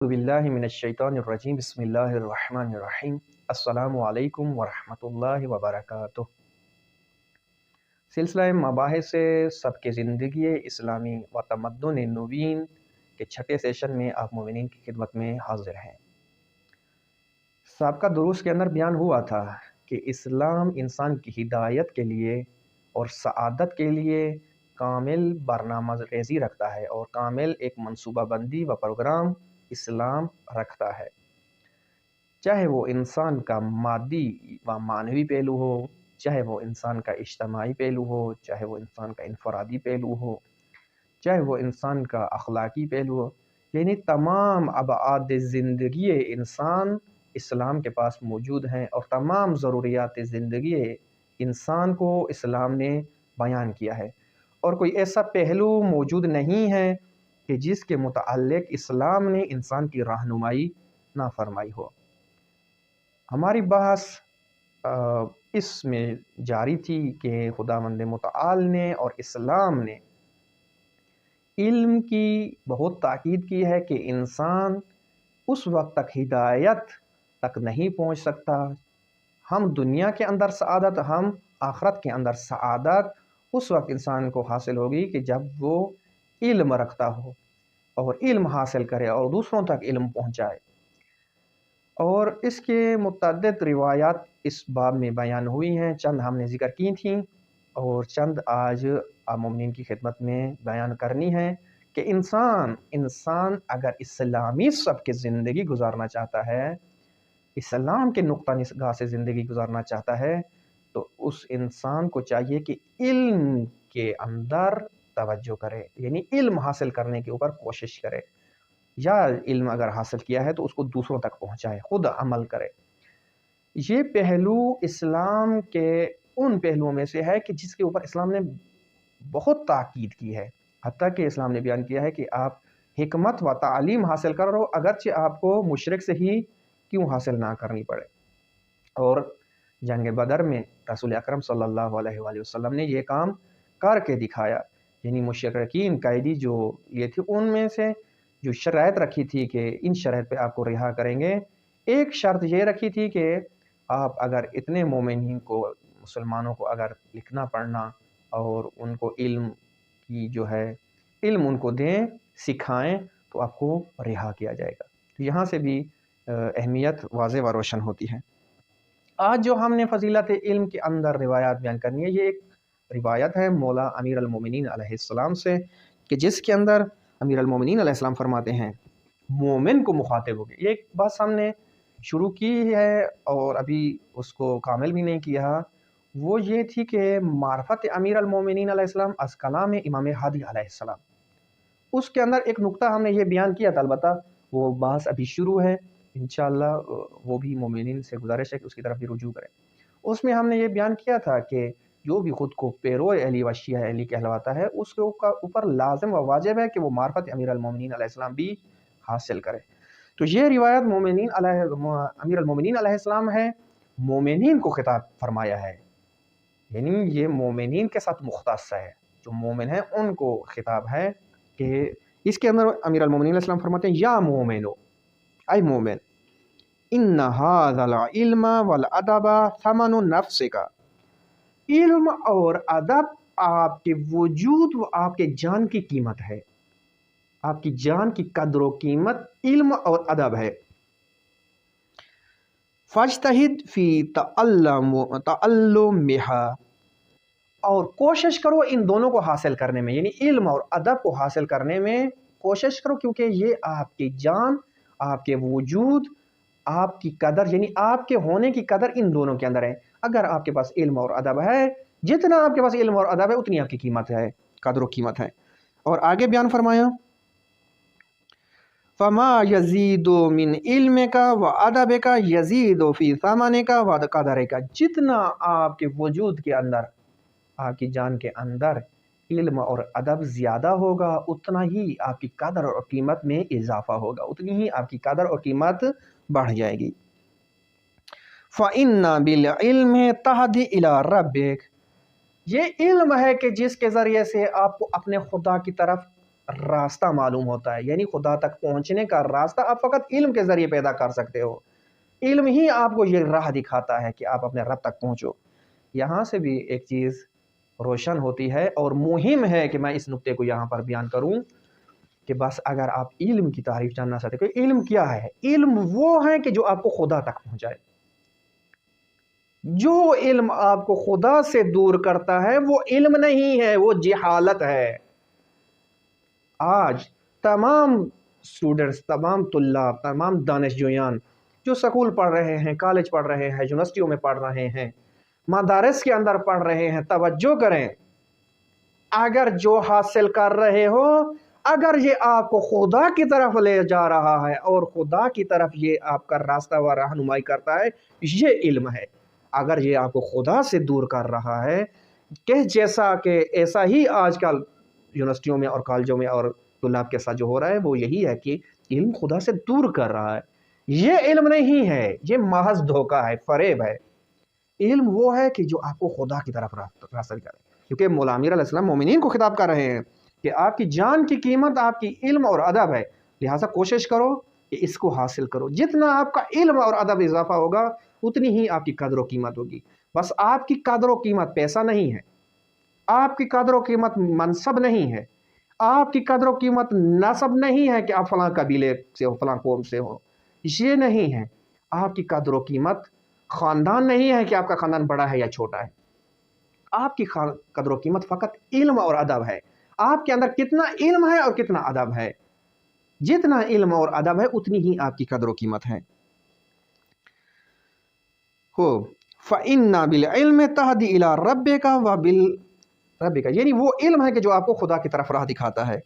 باللہ من الشیطان الرجیم بسم اللہ الرحمن الرحیم السلام علیکم ورحمۃ اللہ وبرکاتہ۔ سلسلہ مباحث سبک زندگی اسلامی و تمدن نوین کے چھٹے سیشن میں آپ مومنین کی خدمت میں حاضر ہیں۔ سابقہ دروس کے اندر بیان ہوا تھا کہ اسلام انسان کی ہدایت کے لیے اور سعادت کے لیے کامل برنامہ ریزی رکھتا ہے اور کامل ایک منصوبہ بندی و پروگرام اسلام رکھتا ہے، چاہے وہ انسان کا مادی و معنوی پہلو ہو، چاہے وہ انسان کا اجتماعی پہلو ہو، چاہے وہ انسان کا انفرادی پہلو ہو، چاہے وہ انسان کا اخلاقی پہلو ہو، یعنی تمام ابعاد زندگی انسان اسلام کے پاس موجود ہیں اور تمام ضروریات زندگی انسان کو اسلام نے بیان کیا ہے، اور کوئی ایسا پہلو موجود نہیں ہے کہ جس کے متعلق اسلام نے انسان کی رہنمائی نہ فرمائی ہو۔ ہماری بحث اس میں جاری تھی کہ خداوند متعال نے اور اسلام نے علم کی بہت تاکید کی ہے کہ انسان اس وقت تک ہدایت تک نہیں پہنچ سکتا، ہم دنیا کے اندر سعادت، ہم آخرت کے اندر سعادت اس وقت انسان کو حاصل ہوگی کہ جب وہ علم رکھتا ہو اور علم حاصل کرے اور دوسروں تک علم پہنچائے۔ اور اس کے متعدد روایات اس باب میں بیان ہوئی ہیں، چند ہم نے ذکر کی تھیں اور چند آج مومنین کی خدمت میں بیان کرنی ہے کہ انسان اگر اسلامی سبک زندگی گزارنا چاہتا ہے، اسلام کے نقطہ نگاہ سے زندگی گزارنا چاہتا ہے، تو اس انسان کو چاہیے کہ علم کے اندر توجہ کرے، یعنی علم حاصل کرنے کے اوپر کوشش کرے، یا علم اگر حاصل کیا ہے تو اس کو دوسروں تک پہنچائے، خود عمل کرے۔ یہ پہلو اسلام کے ان پہلوؤں میں سے ہے کہ جس کے اوپر اسلام نے بہت تاکید کی ہے، حتیٰ کہ اسلام نے بیان کیا ہے کہ آپ حکمت و تعلیم حاصل کر رہو اگرچہ آپ کو مشرک سے ہی کیوں حاصل نہ کرنی پڑے۔ اور جنگ بدر میں رسول اکرم صلی اللہ علیہ وآلہ وسلم نے یہ کام کر کے دکھایا، یعنی مشرکین قیدی جو یہ تھی ان میں سے جو شرائط رکھی تھی کہ ان شرائط پہ آپ کو رہا کریں گے، ایک شرط یہ رکھی تھی کہ آپ اگر اتنے مومنین کو، مسلمانوں کو اگر لکھنا پڑھنا اور ان کو علم کی جو ہے علم ان کو دیں، سکھائیں، تو آپ کو رہا کیا جائے گا۔ تو یہاں سے بھی اہمیت واضح و روشن ہوتی ہے۔ آج جو ہم نے فضیلت علم کے اندر روایات بیان کرنی ہے، یہ ایک روایت ہے مولا امیر المومنین علیہ السلام سے، کہ جس کے اندر امیر المومنین علیہ السلام فرماتے ہیں مومن کو مخاطب ہو گئے۔ ایک بات ہم نے شروع کی ہے اور ابھی اس کو کامل بھی نہیں کیا، وہ یہ تھی کہ معرفت امیر المومنین علیہ السلام از کلام امام ہادی علیہ السلام۔ اس کے اندر ایک نقطہ ہم نے یہ بیان کیا تھا، البتہ وہ بحث ابھی شروع ہے، انشاءاللہ وہ بھی مومنین سے گزارش ہے کہ اس کی طرف بھی رجوع کریں۔ اس میں ہم نے یہ بیان کیا تھا کہ جو بھی خود کو پیرو علی و شیعہ علی کہلواتا ہے، اس کے اوپر لازم و واجب ہے کہ وہ معرفت امیر المومنین علیہ السلام بھی حاصل کرے۔ تو یہ روایت امیر المومنین علیہ السلام ہے، مومنین کو خطاب فرمایا ہے، یعنی یہ مومنین کے ساتھ مختص ہے، جو مومن ہیں ان کو خطاب ہے، کہ اس کے اندر امیر المومنین علیہ السلام فرماتے ہیں یا مومنو، اے مومن، ان ھذا العلم والادب ثمن نفسک، علم اور ادب آپ کے وجود و آپ کے جان کی قیمت ہے، آپ کی جان کی قدر و قیمت علم اور ادب ہے۔ فاجتہد فی تعلمھا، اور کوشش کرو ان دونوں کو حاصل کرنے میں، یعنی علم اور ادب کو حاصل کرنے میں کوشش کرو، کیونکہ یہ آپ کی جان، آپ کے وجود، آپ کی قدر، یعنی آپ کے ہونے کی قدر ان دونوں کے اندر ہے۔ اگر آپ کے پاس علم اور ادب ہے، جتنا آپ کے پاس علم اور ادب ہے اتنی آپ کی قیمت ہے، قدر و قیمت ہے۔ اور آگے بیان فرمایا فما یزید من علمک و ادبک یزید فی ثمنک و قدرک، جتنا آپ کے وجود کے اندر، آپ کی جان کے اندر علم اور ادب زیادہ ہوگا، اتنا ہی آپ کی قدر اور قیمت میں اضافہ ہوگا، اتنی ہی آپ کی قدر اور قیمت بڑھ جائے گی۔ فَإِنَّ بِالْعِلْمِ تَهْدِي إِلَىٰ رَبِّكَ، یہ علم ہے کہ جس کے ذریعے سے آپ کو اپنے خدا کی طرف راستہ معلوم ہوتا ہے، یعنی خدا تک پہنچنے کا راستہ آپ فقط علم کے ذریعے پیدا کر سکتے ہو۔ علم ہی آپ کو یہ راہ دکھاتا ہے کہ آپ اپنے رب تک پہنچو۔ یہاں سے بھی ایک چیز روشن ہوتی ہے اور مہم ہے کہ میں اس نقطے کو یہاں پر بیان کروں کہ بس اگر آپ علم کی تعریف جاننا چاہتے ہیں کہ علم کیا ہے، علم وہ ہے کہ جو آپ کو خدا تک پہنچائے۔ جو علم آپ کو خدا سے دور کرتا ہے وہ علم نہیں ہے، وہ جہالت ہے۔ آج تمام اسٹوڈنٹس، تمام طلاب، تمام دانش جویان جو سکول پڑھ رہے ہیں، کالج پڑھ رہے ہیں، یونیورسٹیوں میں پڑھ رہے ہیں، مدارس کے اندر پڑھ رہے ہیں، توجہ کریں، اگر جو حاصل کر رہے ہو، اگر یہ آپ کو خدا کی طرف لے جا رہا ہے اور خدا کی طرف یہ آپ کا راستہ و رہنمائی کرتا ہے، یہ علم ہے۔ اگر یہ آپ کو خدا سے دور کر رہا ہے، کہ جیسا کہ ایسا ہی آج کل یونیورسٹیوں میں اور کالجوں میں اور طلاب کے ساتھ جو ہو رہا ہے وہ یہی ہے کہ علم خدا سے دور کر رہا ہے۔ یہ علم نہیں ہے، یہ محض دھوکہ ہے، فریب ہے۔ علم وہ ہے کہ جو آپ کو خدا کی طرف راستہ کرے، کیونکہ مولا امیر علیہ السلام مومنین کو خطاب کر رہے ہیں کہ آپ کی جان کی قیمت آپ کی علم اور ادب ہے، لہٰذا کوشش کرو کہ اس کو حاصل کرو۔ جتنا آپ کا علم اور ادب اضافہ ہوگا اتنی ہی آپ کی قدر و قیمت ہوگی۔ بس آپ کی قدر و قیمت پیسہ نہیں ہے، آپ کی قدر و قیمت منصب نہیں ہے، آپ کی قدر و قیمت نسب نہیں ہے کہ آپ فلاں قبیلے سے ہو، فلاں قوم سے ہو، یہ نہیں ہے۔ آپ کی قدر و قیمت خاندان نہیں ہے کہ آپ کا خاندان بڑا ہے یا چھوٹا ہے۔ آپ کی قدر و قیمت فقط علم اور ادب ہے۔ آپ کے اندر کتنا علم ہے اور کتنا ادب ہے، جتنا علم اور ادب ہے اتنی ہی آپ کی قدر و قیمت ہے۔ فَإِنَّا بِالْعِلْمِ تَهْدِي إِلَىٰ رَبِّكَ وَبِالرَّبِّكَ، یعنی وہ علم ہے کہ جو آپ کو خدا کی طرف راہ دکھاتا ہے۔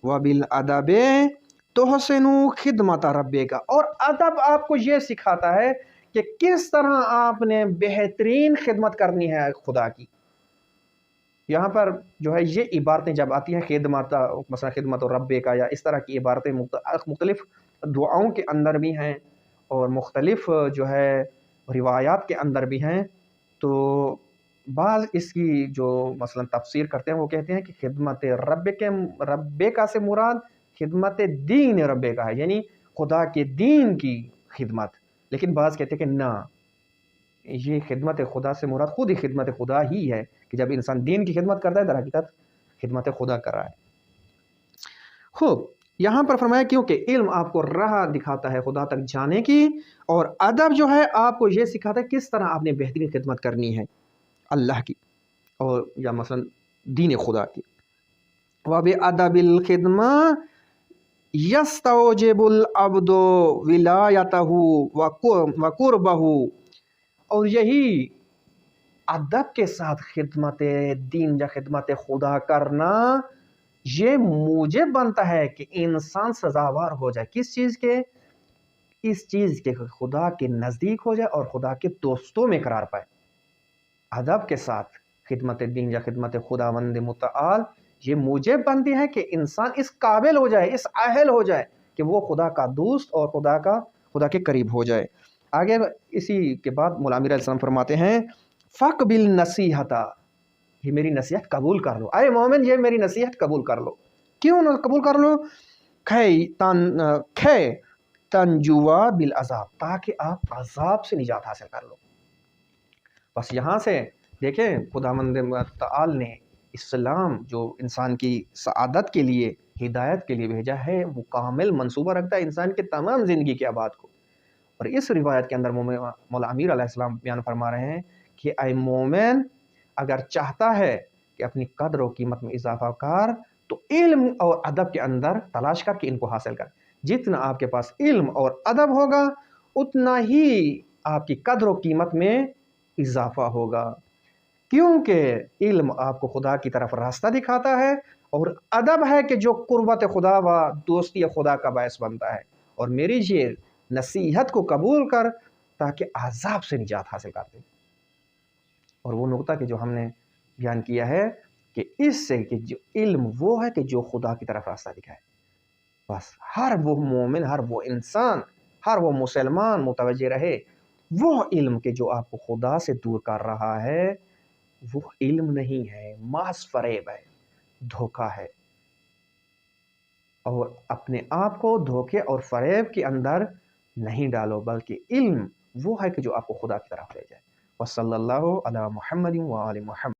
وَبِالْأَدَبِ تُحْسِنُ خِدْمَةَ رَبِّكَ، اور ادب آپ کو یہ سکھاتا ہے کہ کس طرح آپ نے بہترین خدمت کرنی ہے خدا کی۔ یہاں پر جو ہے یہ عبارتیں جب آتی ہیں خدمت، مثلا خدمت و رب کا، یا اس طرح کی عبارتیں مختلف دعاؤں کے اندر بھی ہیں اور مختلف جو ہے روایات کے اندر بھی ہیں، تو بعض اس کی جو مثلا تفسیر کرتے ہیں وہ کہتے ہیں کہ خدمت رب کا سے مراد خدمت دین رب کا ہے، یعنی خدا کے دین کی خدمت۔ لیکن بعض کہتے ہیں کہ نہ، یہ خدمت خدا سے مراد خود ہی خدمت خدا ہی ہے، کہ جب انسان دین کی خدمت کرتا ہے در حقیقت خدمت خدا کر رہا ہے۔ خوب، یہاں پر فرمایا کیونکہ علم آپ کو راہ دکھاتا ہے خدا تک جانے کی، اور ادب جو ہے آپ کو یہ سکھاتا ہے کس طرح آپ نے بہترین خدمت کرنی ہے اللہ کی، اور یا مثلا دین خدا کی۔ وَبِأَدَبِ الْخِدْمَةِ يَسْتَوْجِبُ الْعَبْدُ وِلَایَتَهُ وَقُرْبَهُ، اور یہی ادب کے ساتھ خدمت دین یا خدمت خدا کرنا یہ موجب بنتا ہے کہ انسان سزاوار ہو جائے کس چیز کے؟ اس چیز کے خدا کے نزدیک ہو جائے اور خدا کے دوستوں میں قرار پائے۔ ادب کے ساتھ خدمت دین یا خدمت خداوند متعال یہ موجب بنتی ہے کہ انسان اس قابل ہو جائے، اس اہل ہو جائے کہ وہ خدا کا دوست اور خدا کے قریب ہو جائے۔ آگے اسی کے بعد مولا امیر علیہ السلام فرماتے ہیں فَقْبِلْ نَصِیحَتَ، یہ میری نصیحت قبول کر لو، اے مومن یہ میری نصیحت قبول کر لو۔ کیوں نہ قبول کر لو؟ کھے تنجوا بالعذاب، تاکہ آپ عذاب سے نجات حاصل کر لو۔ بس یہاں سے دیکھیں خداوند متعال نے اسلام جو انسان کی سعادت کے لیے، ہدایت کے لیے بھیجا ہے، وہ کامل منصوبہ رکھتا ہے انسان کے تمام زندگی کے آباد کو۔ اور اس روایت کے اندر مولا امیر علیہ السلام بیان فرما رہے ہیں کہ اے مومن اگر چاہتا ہے کہ اپنی قدر و قیمت میں اضافہ کر تو علم اور ادب کے اندر تلاش کر کے ان کو حاصل کر۔ جتنا آپ کے پاس علم اور ادب ہوگا اتنا ہی آپ کی قدر و قیمت میں اضافہ ہوگا، کیونکہ علم آپ کو خدا کی طرف راستہ دکھاتا ہے، اور ادب ہے کہ جو قربت خدا و دوستی خدا کا باعث بنتا ہے۔ اور میری یہ نصیحت کو قبول کر تاکہ عذاب سے نجات حاصل کرتے۔ اور وہ نقطہ کہ جو ہم نے بیان کیا ہے کہ اس سے کہ جو علم وہ ہے کہ جو خدا کی طرف راستہ دکھائے، بس ہر وہ مومن، ہر وہ انسان، ہر وہ مسلمان متوجہ رہے وہ علم کہ جو آپ کو خدا سے دور کر رہا ہے وہ علم نہیں ہے، محض فریب ہے، دھوکہ ہے۔ اور اپنے آپ کو دھوکے اور فریب کے اندر نہیں ڈالو، بلکہ علم وہ ہے کہ جو آپ کو خدا کی طرف لے جائے۔ وصلی اللہ علی محمد وآل محمد۔